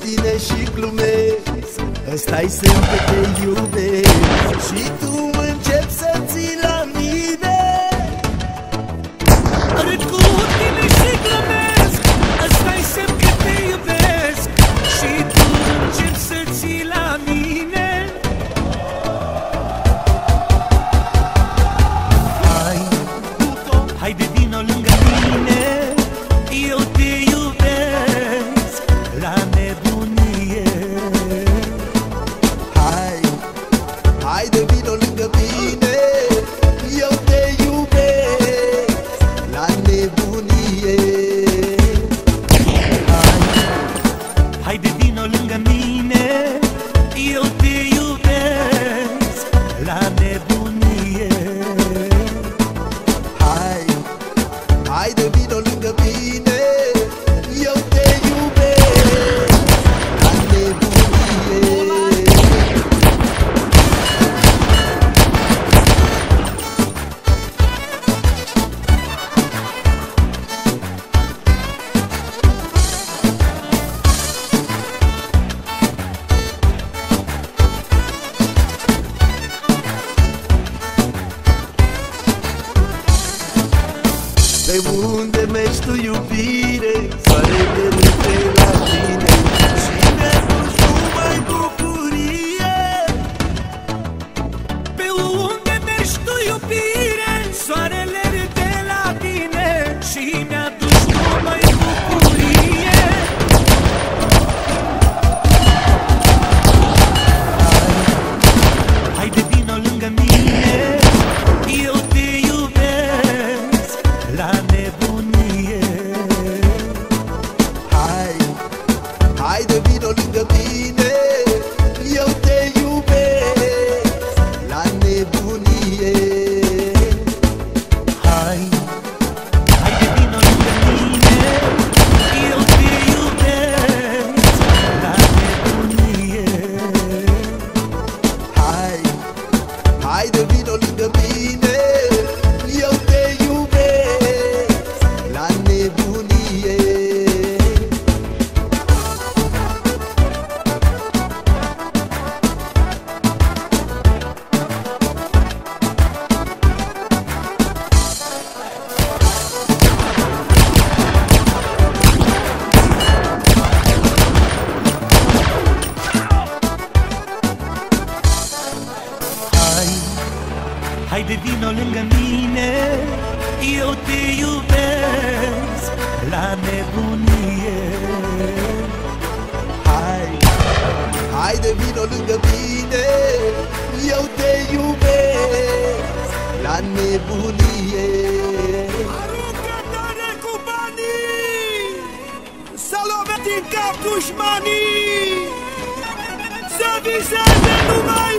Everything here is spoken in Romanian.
tine și glumesc, ăsta-i semn că te iubesc. Și tu începi să ții la mine. Râd cu tine și glumesc, ăsta-i semn că te iubesc. Și tu începi să ții la mine. Haide vino lângă mine, eu te iubesc la nebunie. Haide vino lângă mine, eu te iubesc la nebunie. Haide vino lângă mine, eu te iubesc la nebunie. Haide vino lângă mine, eu te iubesc la nebunie. De unde mergi tu, iubire? Soarele râde la tine și ne-aduci numai bucurie. Pe unde mergi tu, iubire? Soarele râde la tine și mi-aduci numai bucurie. Haide vino lângă mine, eu te iubesc la nebunie. Haide vino lângă mine, eu te iubesc la nebunie. Haide vino lângă mine, eu te iubesc la nebunie. Haide vino lângă mine, eu te iubesc la nebunie. Haide vino lângă mine, eu te iubesc la nebunie. Haide vino lângă mine, eu te iubesc la nebunie. Aruncă tare cu banii, să loveți în cap dușmanii, să viseze numai